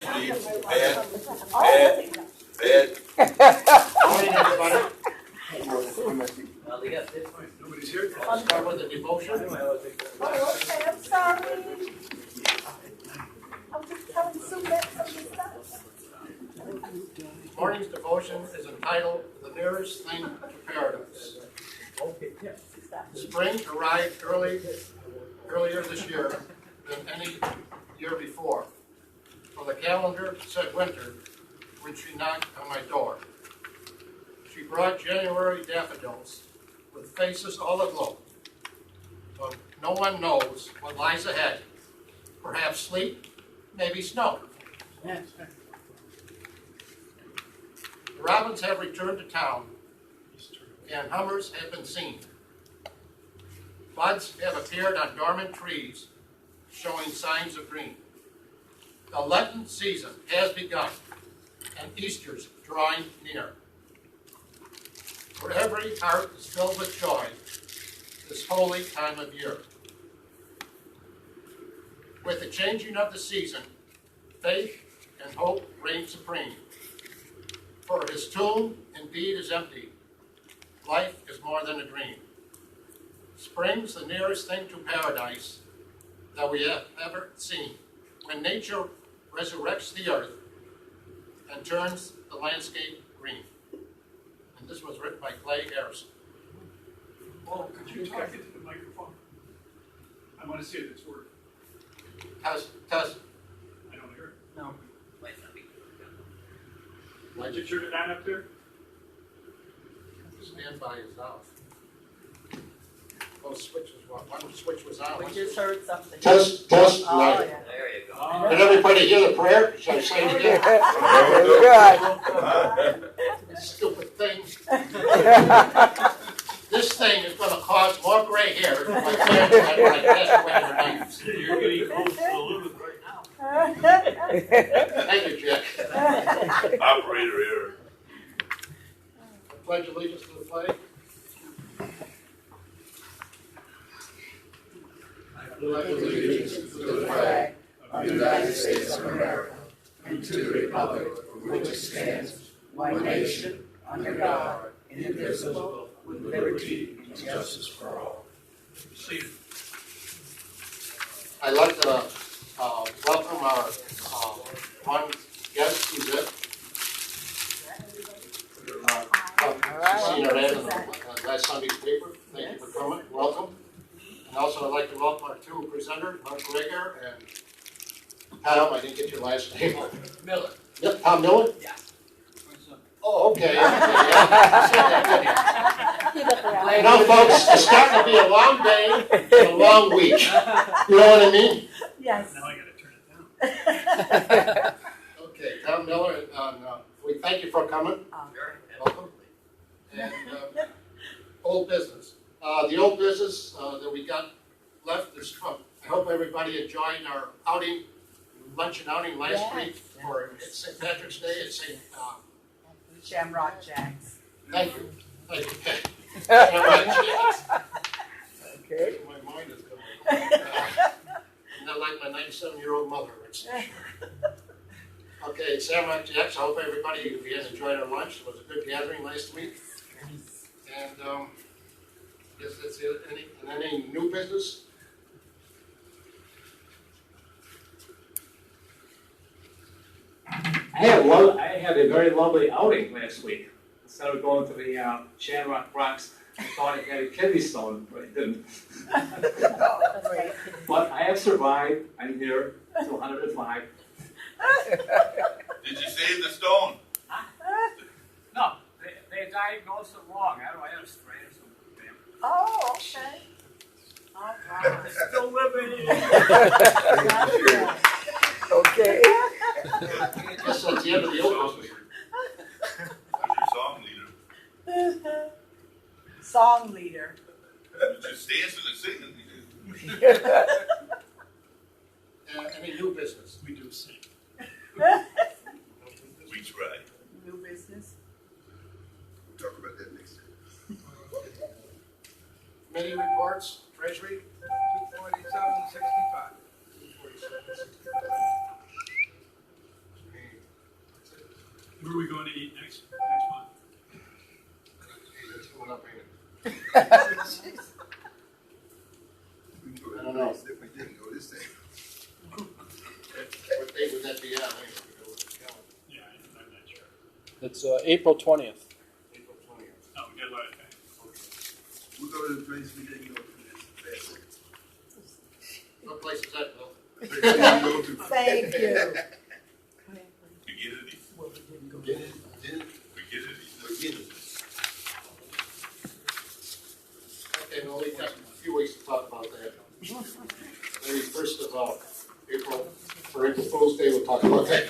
Bad. Morning, everybody. Well, they got this one. Nobody's here. I'll start with the devotion. Oh, okay, I'm sorry. I'm just telling Sue that something stuff. Morning's devotion is entitled "The Nearest Thing to Paradise." Spring arrived earlier this year than any year before. For the calendar said winter when she knocked on my door. She brought January daffodils with faces all aglow. But no one knows what lies ahead. Perhaps sleet, maybe snow. The robins have returned to town, and hummers have been seen. Buds have appeared on dormant trees, showing signs of green. The Lenten season has begun, and Easter's drawing near. For every heart is filled with joy this holy time of year. With the changing of the season, faith and hope reign supreme. For his tomb indeed is empty. Life is more than a dream. Spring's the nearest thing to paradise that we have ever seen. When nature resurrects the earth and turns the landscape green. And this was written by Clay Harrison. Well, could you talk into the microphone? I want to say this word. Test. I don't hear it. No. Wait, let me. Did you turn it on up there? Standby is off. Both switches, one switch was on. We just heard something. Test, Oh, light. yeah. There you go. Did everybody hear the prayer? Should I say it again? Good. Stupid thing. This thing is going to cause more gray hair than my parents had when I passed away in the 90s. You're getting close to the limit right now. Thank you, Jack. Operator here. I pledge allegiance to the flag. I pledge allegiance to the flag of the United States of America, and to the republic for which it stands, one nation, under God, indivisible, with liberty and justice for all. I'd like to welcome our one guest who's it. Seen her ad in last Sunday's paper. Thank you for coming. Welcome. And also I'd like to welcome our two presenters, Gregor and Tom. I didn't get your last name. Miller. Yep, Tom Miller? Yeah. Oh, okay. Now, folks, it's starting to be a long day and a long week. You know what I mean? Yes. Now I got to turn it down. Okay, Tom Miller, we thank you for coming. Sure. Welcome. And old business. The old business that we got left is, I hope everybody enjoyed our outing, lunch and outing last week for St. Patrick's Day at St. Shamrock Jacks. Thank you. Thank you. Shamrock Jacks. Okay. My mind is going. Not like my 97-year-old mother, it's for sure. Okay, Shamrock Jacks. I hope everybody has enjoyed our lunch. It was a good gathering last week. And guess that's it. Any new business? I had a very lovely outing last week. Instead of going to the Shamrock Rocks, I thought it had a kidney stone, but it didn't. But I have survived. I'm here to 105. Did you save the stone? No, they diagnosed it wrong. I don't know, I had a strain or something. Oh, okay. All right. Still living. Okay. I guess that's the end of the old business. How's your song leader? Song leader. Just dancing and singing. Any new business? We do sing. We try. New business. We'll talk about that next time. Committee reports, Treasury? 247.65. Where are we going to eat next month? That's coming up, ain't it? We can go I to don't the know. place that we didn't go this time. What date would that be on? Yeah, I'm not sure. It's April 20th. April 20th. No, we got a lot of time. We'll go to the place we didn't go to this past. What place is that, Bill? Place we didn't go to. Thank you. Beginning. Well, we didn't go. Beginning. Beginning. Okay, well, we got a few weeks to talk about that. Maybe first of April, for April Fool's Day, we'll talk about that.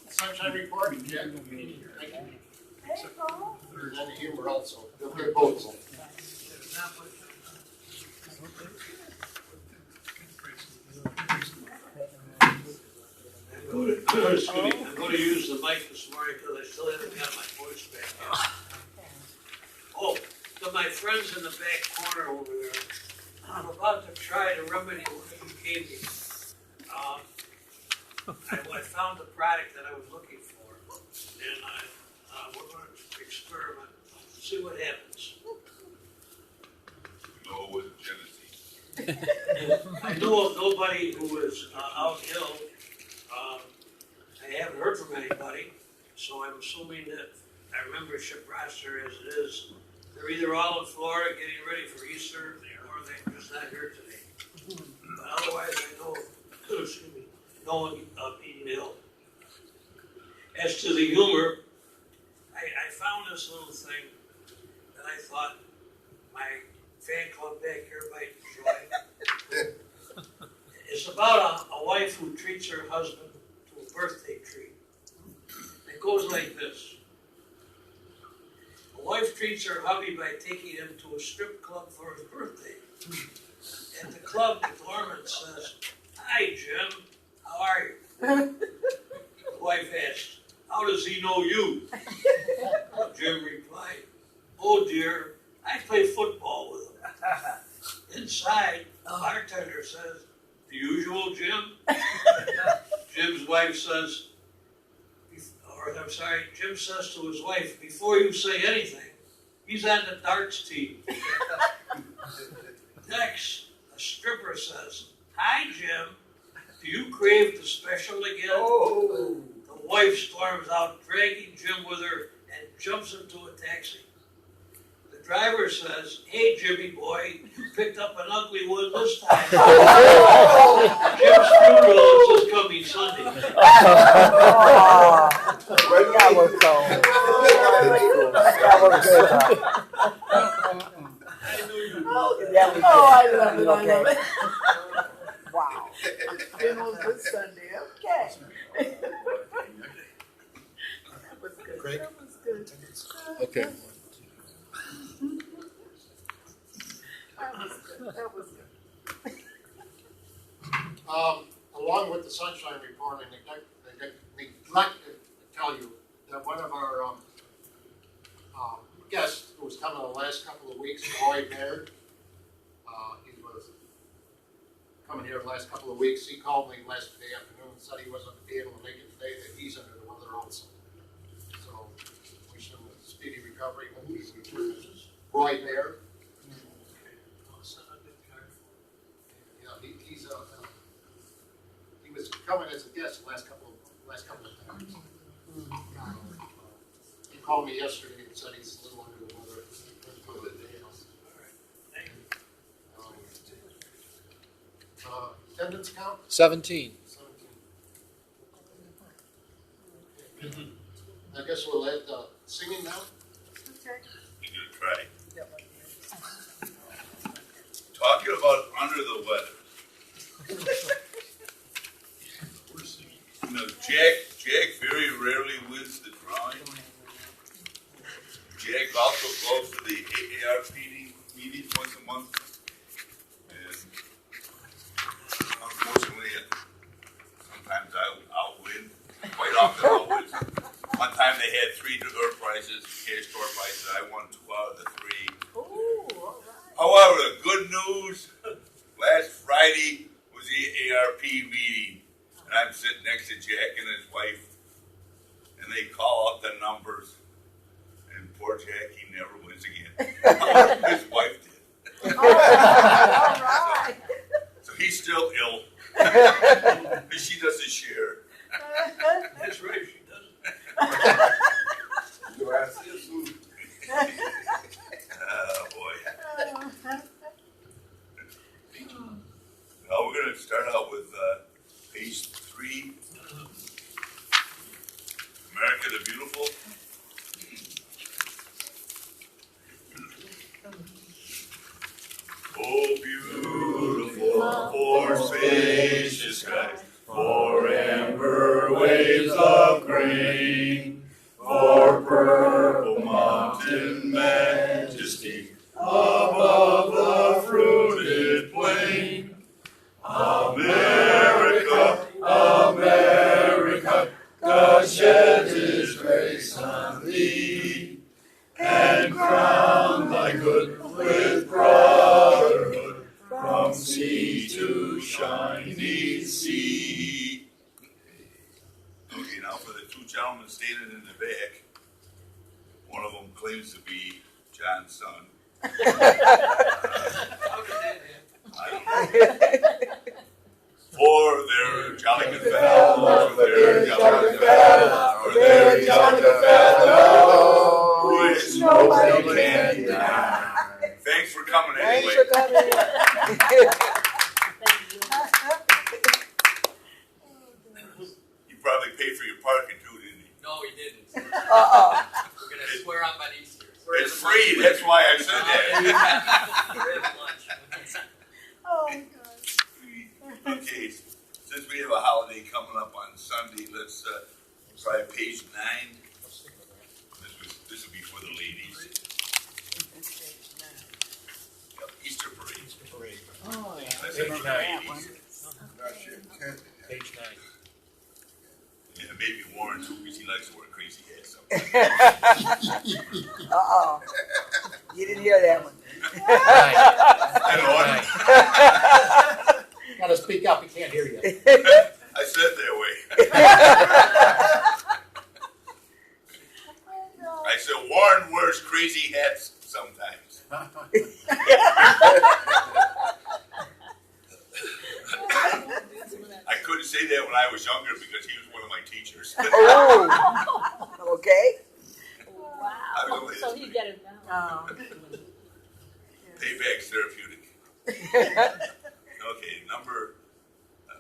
Sunshine report, Jack? Thank you. Hey, Paul. And then the humor also. You'll get both. Excuse me, I'm gonna use the mic this morning because I still haven't got my voice back yet. Oh, to my friends in the back corner over there, I'm about to try to remedy what you gave me. I found the product that I was looking for, and we're gonna experiment, see what happens. No, it wasn't Genesee. I know of nobody who is out ill. I haven't heard from anybody, so I'm assuming that our membership roster as it is, they're either all in Florida getting ready for Easter, or they're just not here today. But otherwise, I know, excuse me, no one being ill. As to the humor, I found this little thing that I thought my fan club back here might enjoy. It's about a wife who treats her husband to a birthday treat. It goes like this. A wife treats her hubby by taking him to a strip club for his birthday. At the club, the doorman says, "Hi, Jim. How are you?" The wife asks, "How does he know you?" Jim replied, "Oh dear, I play football with him." Inside, the bartender says, "The usual Jim?" Jim's wife says, Jim says to his wife, "Before you say anything, he's on the darts team." Next, a stripper says, "Hi, Jim. Do you crave the special again?" Oh. The wife storms out, dragging Jim with her, and jumps into a taxi. The driver says, "Hey, Jimmy boy, you picked up an ugly one this time." Jim's funeral is this coming Sunday. That was so. That was good. I love it. I love it. Wow. Funeral's this Sunday. Okay. That was good. Greg? That was good. Okay. That was good. That was good. Along with the sunshine report, I neglected to tell you that one of our guests who was coming the last couple of weeks, Roy Baird, he was coming here the last couple of weeks. He called me yesterday afternoon and said he wasn't able to make it today, that he's under the weather also. So, wish him a speedy recovery when he returns. Roy Baird. Yeah, he was coming as a guest the last couple of times. He called me yesterday and said he's a little under the weather. Attendance count? 17. 17. I guess we'll add singing now. Okay. You're gonna try. Talking about under the weather. You know, Jack very rarely wins the drawing. Jack also goes to the AARP meetings once a month. And unfortunately, sometimes I'll win. Quite often I'll win. One time they had 3 door prizes, cash door prizes. I won 2 out of the 3. Ooh, all right. However, the good news, last Friday was the CRP meeting, and I'm sitting next to Jack and his wife, and they call out the numbers, and poor Jack, he never wins again. His wife did. All right. So he's still ill. And she doesn't share. That's right, she doesn't. Oh boy. Now we're going to start out with page 3. America the Beautiful. Oh, beautiful, for spacious skies, for amber waves of grain, for purple mountain majesty, above the fruited plain. America, America, God sheds His grace on thee, and crown thy good with brotherhood, from sea to shining sea. Okay, now for the 2 gentlemen standing in the back. One of them claims to be John's son. I don't know. For their jolly good fellow, for their jolly good fellow, for their jolly good fellow, which nobody can deny. Thanks for coming anyway. Thanks for coming. You probably paid for your parking too, didn't you? No, we didn't. Uh-oh. We're gonna swear up on Easter. It's free, that's why I said that. We're having lunch. Oh, my God. Okay, since we have a holiday coming up on Sunday, let's try page 9. This will be for the ladies. Yep, Easter parade. Oh, yeah. That's it for the ladies. Page 9. Yeah, maybe Warren too, because he likes to wear crazy hats sometimes. Uh-oh. You didn't hear that one. I know. Gotta speak up, he can't hear you. I said that way. I said Warren wears crazy hats sometimes. I couldn't say that when I was younger because he was one of my teachers. Oh, okay. I was only So this you big. get it now. Oh. Payback's therapeutic. Okay,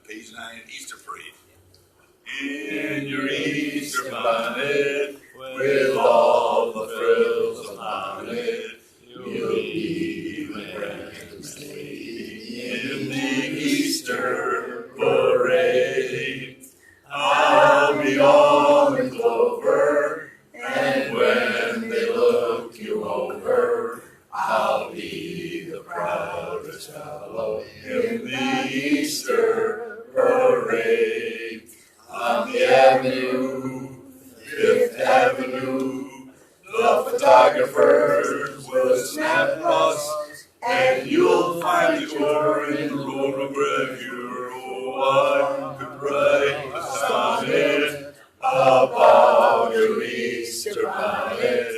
page 9, Easter parade. In your Easter bonnet, with all the frills upon it, you'll be in the Easter parade. I'll be all in clover, and when they look you over, I'll be the proudest fellow in the Easter parade. On the avenue, 5th Avenue, the photographers will snap us, and you'll find the touring photographer. Oh, I could write a sonnet about your Easter bonnet,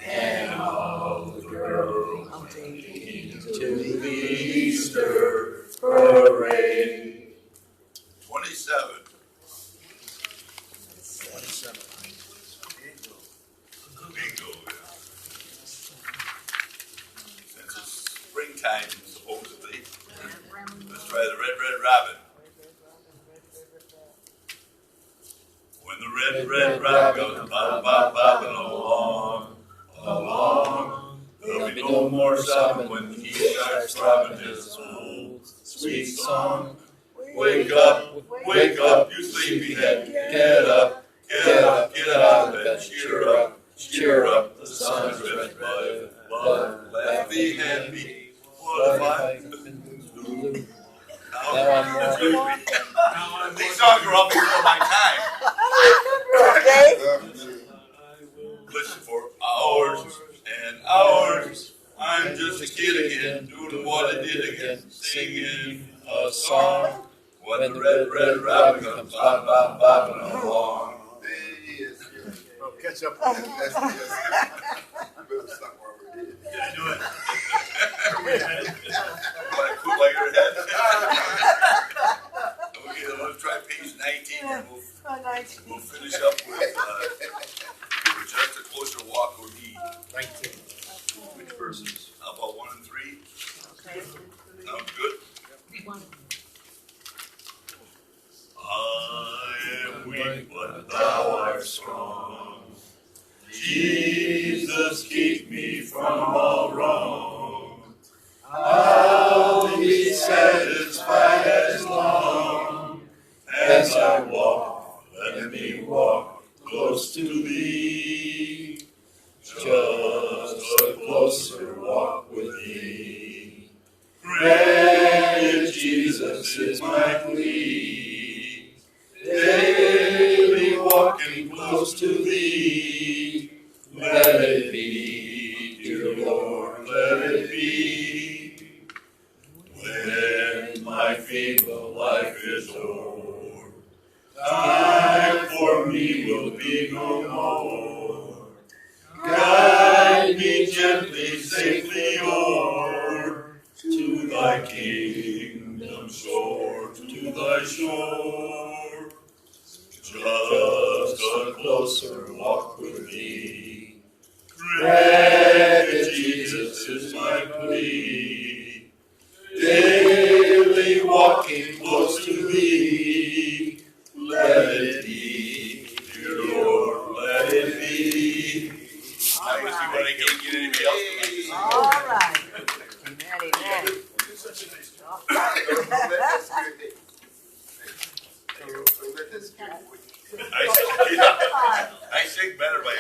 and all the girls taking to the Easter parade. 27. Bingo. Since it's springtime, supposedly, let's try the Red, Red Robin. When the red, red robin goes bobbing along, there'll be no more sobbing when he starts throbbing his old sweet song. Wake up, you sleepyhead, get up, get out of bed, cheer up, the sun's red by blood, laughing happy, what have I been doing? These songs are all before my time. Okay. Listen, for hours and hours, I'm just a kid again, doing what I did again, singing a song. When the red robin comes bobbing along. Oh, catch up. Yeah, I do it. Want to quit while you're ahead? Okay, let's try page 19 and we'll finish up with just a closer walk or need. 19. Which verses? How about 1 and 3? Sounds good. I am weak, but thou art strong. Jesus, keep me from all wrong. I'll be satisfied as long as I walk. Let me walk close to thee. Just a closer walk with thee. Grant, Jesus, is my plea. Daily walking close to thee. Let it be, dear Lord, let it be. When my feeble life is o'er, time for me will be no more. Guide me gently, safely o'er to thy kingdom shore, to thy shore. Just a closer walk with thee. Grant, Jesus, is my plea. Daily walking close to thee. Let it be, dear Lord, let it be. I guess you better get anybody else. All right. Amen. You did such a nice job. I sing better by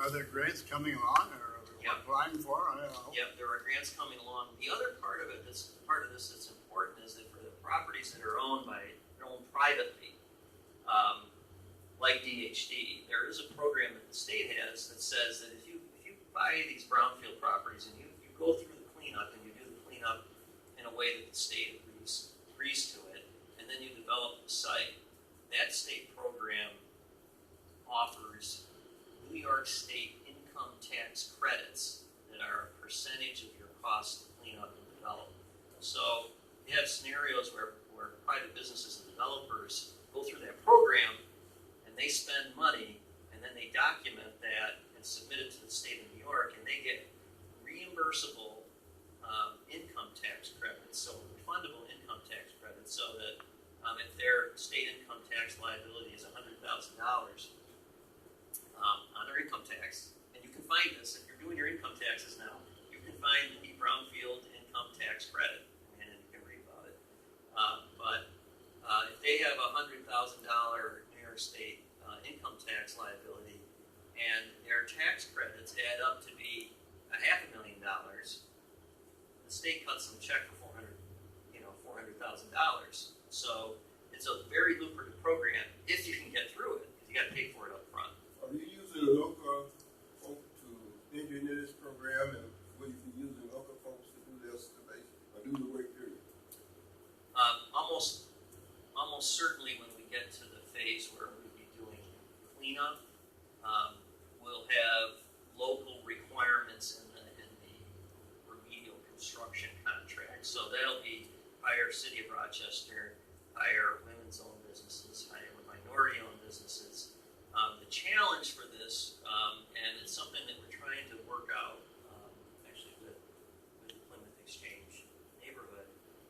Are there grants coming along or Yep. applying for? I don't know. Yep, there are grants coming along. The other part of it, this that's important, is that for the properties that are owned privately, like DHD, there is a program that the state has that says that if you buy these brownfield properties and you go through the cleanup and you do the cleanup in a way that the state agrees to it, and then you develop the site, that state program offers New York State income tax credits that are a percentage of your cost to clean up and develop. So you have scenarios where private businesses and developers go through that program and they spend money and then they document that and submit it to the state of New York, and they get reimbursable income tax credits, so refundable income tax credits, so that if their state income tax liability is $100,000 on their income tax, and you can find this if you're doing your income taxes now, you can find the brownfield income tax credit, and you can read about it. But if they have a $100,000 New York State income tax liability, and their tax credits add up to be $500,000, the state cuts them a check for $400,000. So it's a very lucrative program if you can get through it, because you got to pay for it up front. Are you using local folk to engineer this program, and will you be using local folks to do the excavation or do the work period? Almost certainly when we get to the phase where we'll be doing cleanup, we'll have local requirements in the remedial construction contract. So that'll be hire City of Rochester, hire women's-owned businesses, hire minority-owned businesses. The challenge for this, and it's something that we're trying to work out, actually with the Plymouth Exchange neighborhood,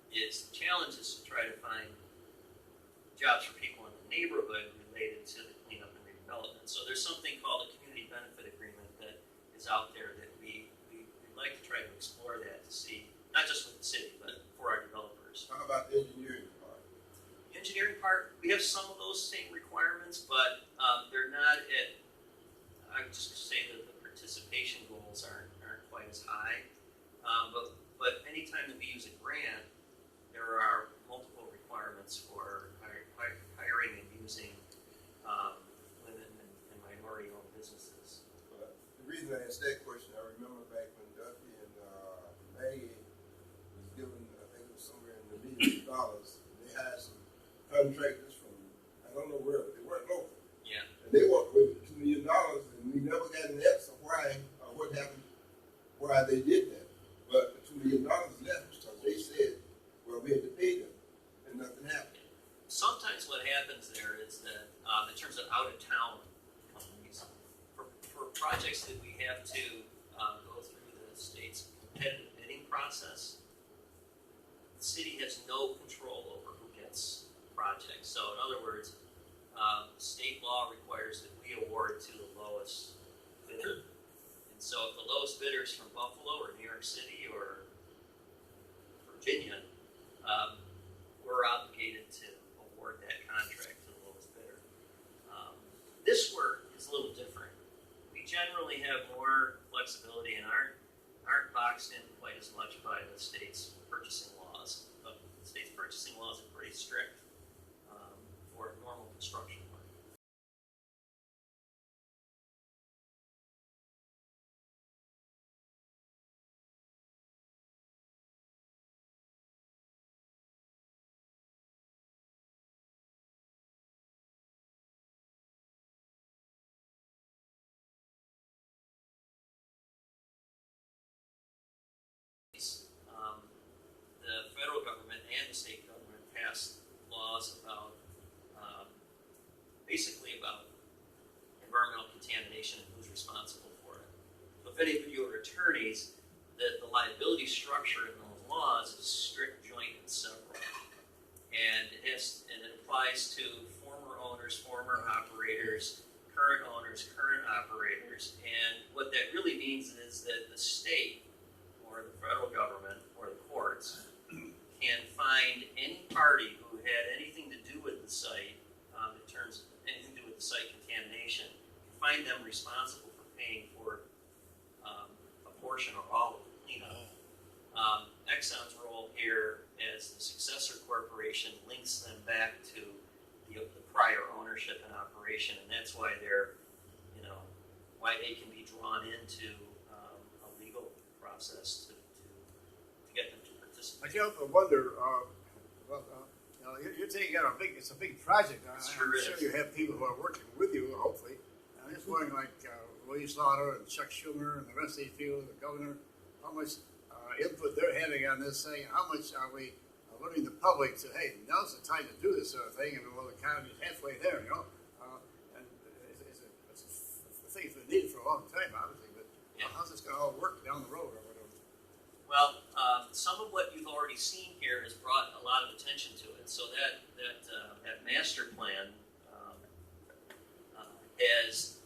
is the challenge is to try to find jobs for people in the neighborhood related to the cleanup and redevelopment. So there's something called a community benefit agreement that is out there that we'd like to try to explore that to see, not just with the city, but for our developers. How about the engineering part? The engineering part, we have some of those same requirements, but they're not at, I would just say that the participation goals aren't quite as high. But anytime that we use a grant, there are multiple requirements for hiring and using women and minority-owned businesses. The reason I asked that question, I remember back when Duffy and May was given, I think it was somewhere in the millions of dollars. They had some contractors from, I don't know where, but they weren't local. Yeah. And they walked away with $2 million, and we never got an answer why, or what happened, why they did that. But the $2 million left because they said, well, we had to pay them, and nothing happened. Sometimes what happens there is that in terms of out-of-town companies, for projects that we have to go through the state's competitive bidding process, the city has no control over who gets projects. So in other words, state law requires that we award to the lowest bidder. And so if the lowest bidder is from Buffalo or New York City or Virginia, we're obligated to award that contract to the lowest bidder. This work is a little different. We generally have more flexibility and aren't boxed in quite as much by the state's purchasing laws. But the state's purchasing laws are pretty strict for normal construction work. The federal government and the state government passed laws about basically about environmental contamination and who's responsible for it. So if any of you are attorneys, the liability structure in those laws is strict, joint, and several. And it applies to former owners, former operators, current owners, current operators. And what that really means is that the state or the federal government or the courts can find any party who had anything to do with the site, in terms of anything to do with the site contamination, find them responsible for paying Exxon's role here as the successor corporation links them back to the prior ownership and operation, and that's why they're, why they can be drawn into a legal process to get them to participate. I can't help but wonder, you're taking on it's a big project. I'm sure you have people who are working with you, hopefully. I'm just wondering, like Willie Slaughter and Chuck Schumer and the rest of these people, the governor, how much input they're having on this thing, and how much are we letting the public say, hey, now's the time to do this sort of thing, and well, the economy is halfway there, and it's a thing that's been needed for a long time, obviously, but how's this going to all work down the road or whatever? Well, some of what you've already seen here has brought a lot of attention to it. So that master plan has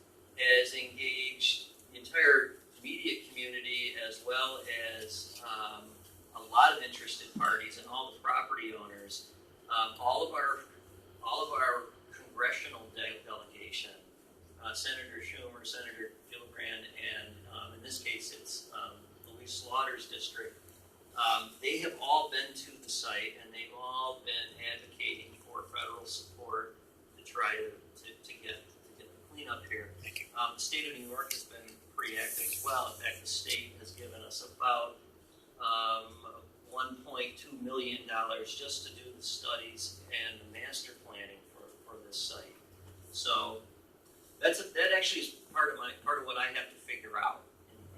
engaged the entire media community as well as a lot of interested parties and all the property owners. All of our congressional delegation, Senator Schumer, Senator Gillibrand, and in this case it's Louis Slaughter's district. They have all been to the site and they've all been advocating for federal support to try to get the cleanup here. The state of New York has been pretty active as well. In fact, the state has given us about $1.2 million just to do the studies and the master planning for this site. So that actually is part of what I have to figure out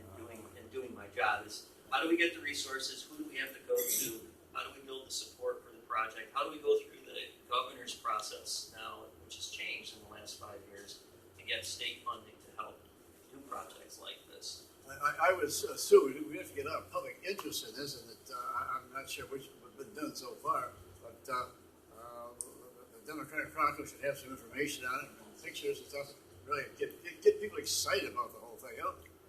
in doing my job is how do we get the resources, who do we have to go to, how do we build the support for the project, how do we go through the governor's process now, which has changed in the last 5 years, to get state funding to help do projects like this. I would assume we have to get a lot of public interest in this, and that I'm not sure which has been done so far, but the Democratic Caucus should have some information on it, and pictures and stuff, really get people excited about the whole thing.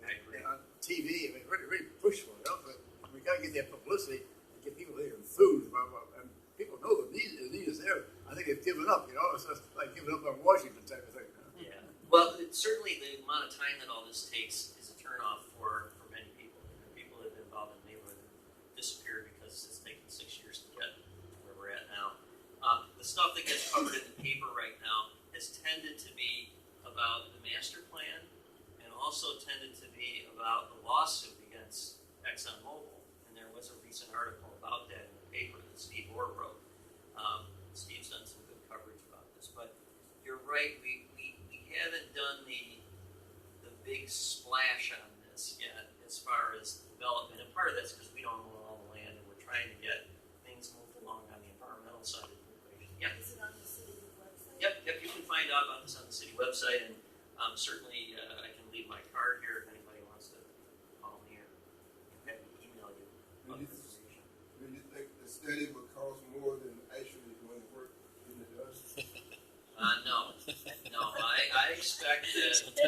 I agree. On TV, I mean, really push for it, but we got to get that publicity and get people there enthused about and people know the need is there. I think they've given up, it's just like giving up on Washington type of thing. Yeah. Well, certainly the amount of time that all this takes is a turnoff for many people. People that have been involved in the neighborhood have disappeared because it's taken 6 years to get where we're at now. The stuff that gets covered in the paper right now has tended to be about the master plan and also tended to be about the lawsuit against ExxonMobil. And there was a recent article about that in the paper that Steve Orr wrote. Steve's done some good coverage about this. But you're right, we haven't done the big splash on this yet as far as development. And part of that's because we don't own all the land and we're trying to get things moved along on the environmental side of the equation. Yeah. Is it on the city website? Yep, you can find out about this on the city website, and certainly I can leave my card here if anybody wants to call me or have me email you about the information. Do you think the study would cost more than actually doing the work in the dust? No, I expect that the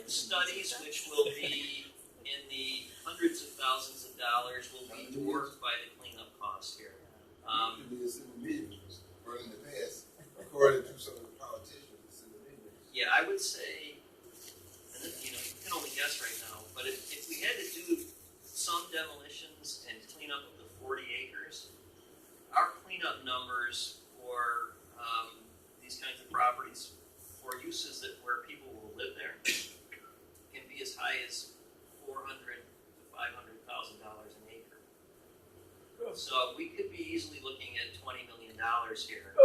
studies, which will be in the hundreds of thousands of dollars, will be dwarfed by the cleanup cost here. It's in the millions, or in the past, according to some of the politicians, it's in the millions. Yeah, I would say, and this, you can only guess right now, but if we had to do some demolitions and clean up of the 40 acres, our cleanup numbers for these kinds of properties for uses where people will live there can be as high as $400,000 to $500,000 an acre. So we could be easily looking at $20 million here,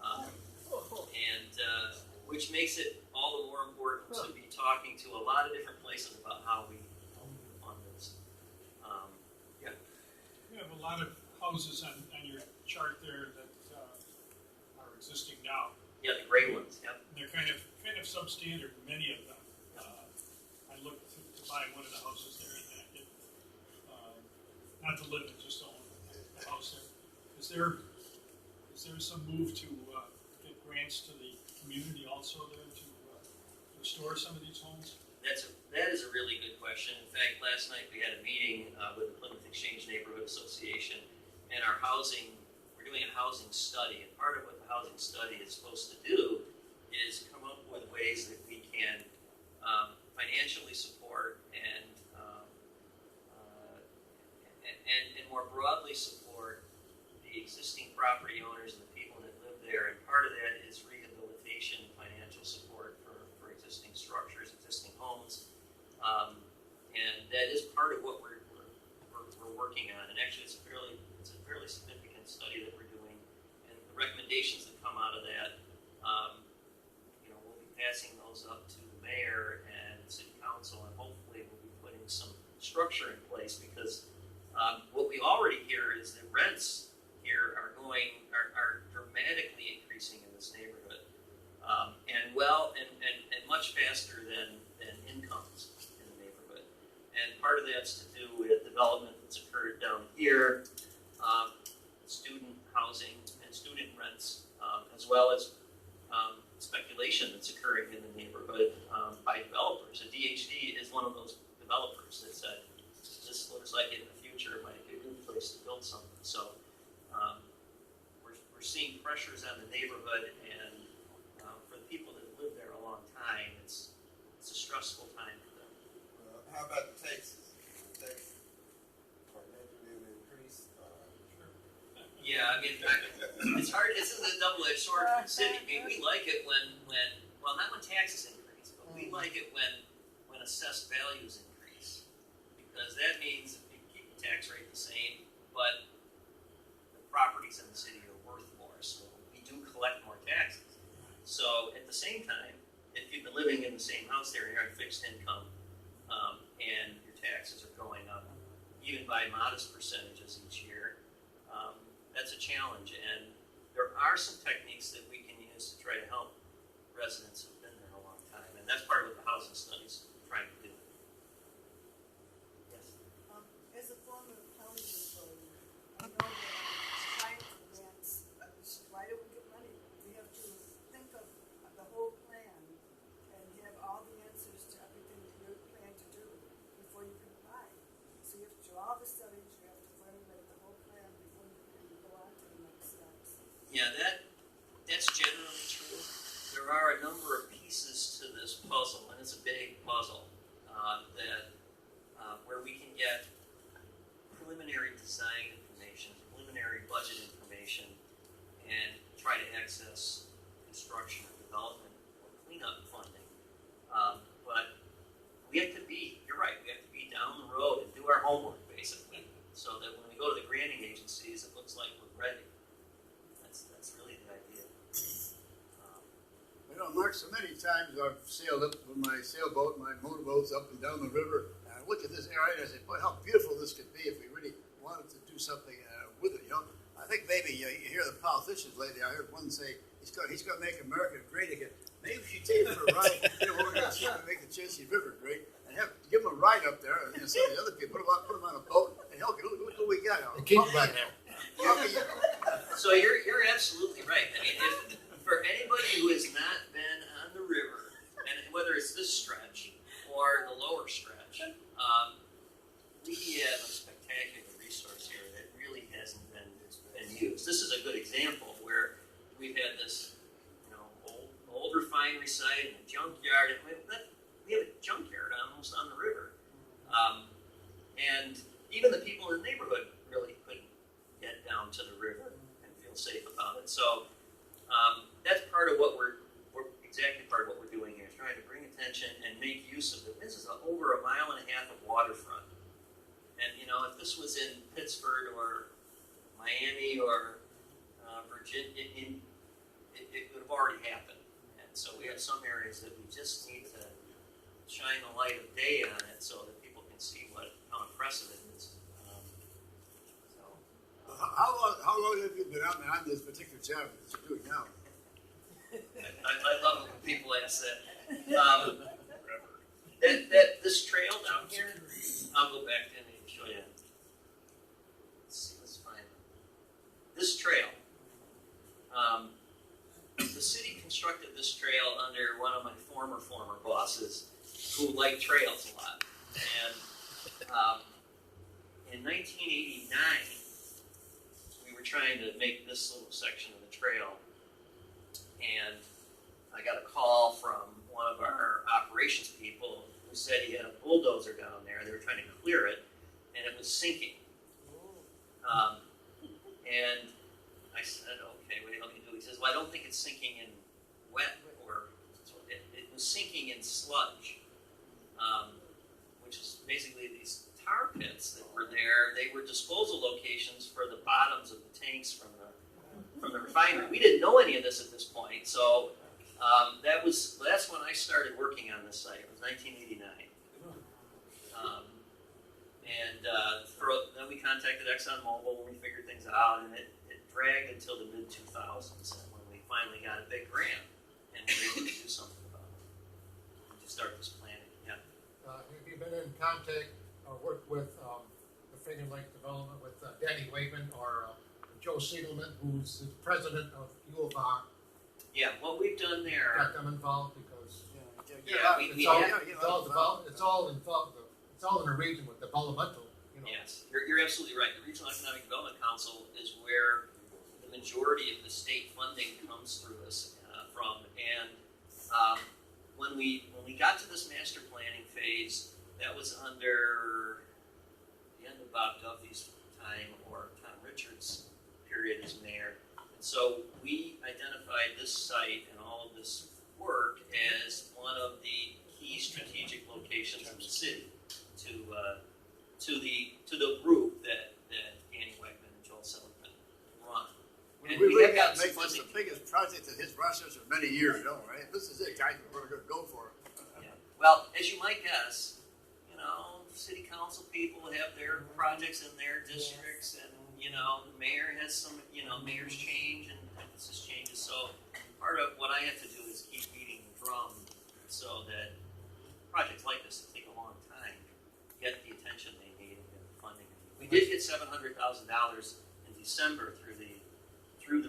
and which makes it all the more important to be talking to a lot of different places about how we fund this. Yeah. You have a lot of houses on your chart there that are existing now. Yeah, the gray ones. Yep. And they're kind of substandard, many of them. I looked to buy one of the houses there, and not to live in, just to own the house there. Is there some move to get grants to the community also there to restore some of these homes? That is a really good question. In fact, last night we had a meeting with the Plymouth Exchange Neighborhood Association, and we're doing a housing study, and part of what the housing study is supposed to do is come up with ways that we can financially support and more fully support the existing property owners and the people that live there, and part of that is rehabilitation, financial support for existing structures, existing homes, and that is part of what we're working on. And actually, it's a fairly significant study that we're doing, and the recommendations that come out of that, we'll be passing those up to the mayor and city council, and hopefully we'll be putting some structure in place, because what we already hear is that rents here are dramatically increasing in this neighborhood, and much faster than incomes in the neighborhood. And part of that's to do with development that's occurred down here, student housing and student rents, as well as speculation that's occurring in the neighborhood by developers. And DHD is one of those developers that said, this looks like in the future it might be a good place to build something. So we're seeing pressures on the neighborhood, and for the people that have lived there a long time, it's a stressful time for them. How about the taxes? Taxes are naturally increased. Yeah, I mean, it's hard. This is a double-edged sword for the city. I mean, we like it when not when taxes increase, but we like it when assessed values increase, because that means if you keep the tax rate the same, but the properties in the city are worth more, so we do collect more taxes. So at the same time, if you've been living in the same house there and you're on fixed income, and your taxes are going up, even by modest percentages each year, that's a challenge. And there are some techniques that we can use to try to help residents who've been there a long time, and that's part of what the housing studies are trying to do. Yes? As a former county employee, I know that trying to grants, why do we get money? We have to think of the whole plan and have all the answers to everything that you plan to do before you can apply. So you have to do all the studies, you have to formulate the whole plan before you can go on to the next steps. Yeah, that's generally true. There are a number of pieces to this puzzle, and it's a big puzzle, where we can get preliminary design information, preliminary budget information, and try to access construction or development or cleanup funding. But we have to be, you're right, we have to be down the road and do our homework, basically, so that when we go to the granting agencies, it looks like we're ready. That's really the idea. Mark, so many times I've sailed up with my sailboat, my motorboats up and down the river, and I look at this area and I say, boy, how beautiful this could be if we really wanted to do something with it, I think maybe you hear the politicians lately, I heard one say, he's going to make America great again. Maybe we should take him for a ride, we're going to make the Chelsea River great, and give him a ride up there, and some of the other people, put him on a boat, and look what we got. And keep him back there. So you're absolutely right. I mean, for anybody who has not been on the river, and whether it's this stretch or the lower stretch, we have a spectacular resource here that really hasn't been used. This is a good example where we've had this, old refinery site and a junkyard, and we have a junkyard almost on the river, and even the people in the neighborhood really couldn't get down to the river and feel safe about it. So that's part of what we're exactly part of what we're doing here, is trying to bring attention and make use of it. This is over 1.5 miles of waterfront, and if this was in Pittsburgh or Miami or Virginia, it would have already happened. And so we have some areas that we just need to shine the light of day on it so that people can see how impressive it is. How long have you been on this particular challenge that you're doing now? I love it when people ask that. This trail down here, I'll go back in and show you. Let's find it. This trail. The city constructed this trail under one of my former bosses who liked trails a lot. And in 1989, we were trying to make this little section of the trail, and I got a call from one of our operations people who said he had a bulldozer down there. They were trying to clear it, and it was sinking. And I said, okay, what do you want me to do? He says, well, I don't think it's sinking in wet, or it was sinking in sludge, which is basically these tar pits that were there. They were disposal locations for the bottoms of the tanks from the refinery. We didn't know any of this at this point, so that's when I started working on this site. It was 1989. Then we contacted ExxonMobil when we figured things out, and it dragged until the mid-2000s when we finally got a big grant and we were able to do something about it, to start this planning. Yeah. Have you been in contact or worked with the Finger Lake development with Danny Wakeman or Joe Siegelman, who's the president of U of R? Yeah, what we've done there. Got them involved because it's all in a region with developmental. Yes, you're absolutely right. The Regional Economic Development Council is where the majority of the state funding comes through us from. And when we got to this master planning phase, that was under the end of Bob Duffy's time or Tom Richards' period as mayor. And so we identified this site and all of this work as one of the key strategic locations in the city to the group that Danny Wegman and Joel Seligman run. And we really got got to make this the biggest project in his process for many years, don't we? Right? This is it, guys. We're going to go for it. Yeah. Well, as you might guess, city council people have their projects in their districts, and the mayor has some, mayors change and emphasis changes. So part of what I have to do is keep beating the drum so that projects like this that take a long time get the attention they need and get the funding. We did get $700,000 in December through the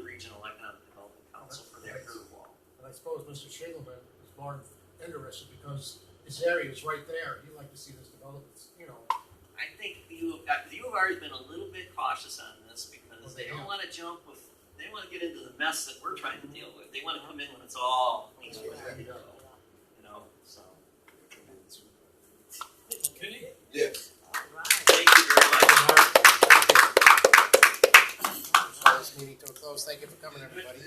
Regional Economic Development Council for their dirt wall. And I suppose Mr. Schigelman is more interested because his area is right there. He'd like to see this developed. I think the U of R has been a little bit cautious on this because they don't want to they don't want to get into the mess that we're trying to deal with. They want to come in when it's all clean and ready to go. So. Okay. Yes. Thank you very much. This meeting to a close. Thank you for coming, everybody.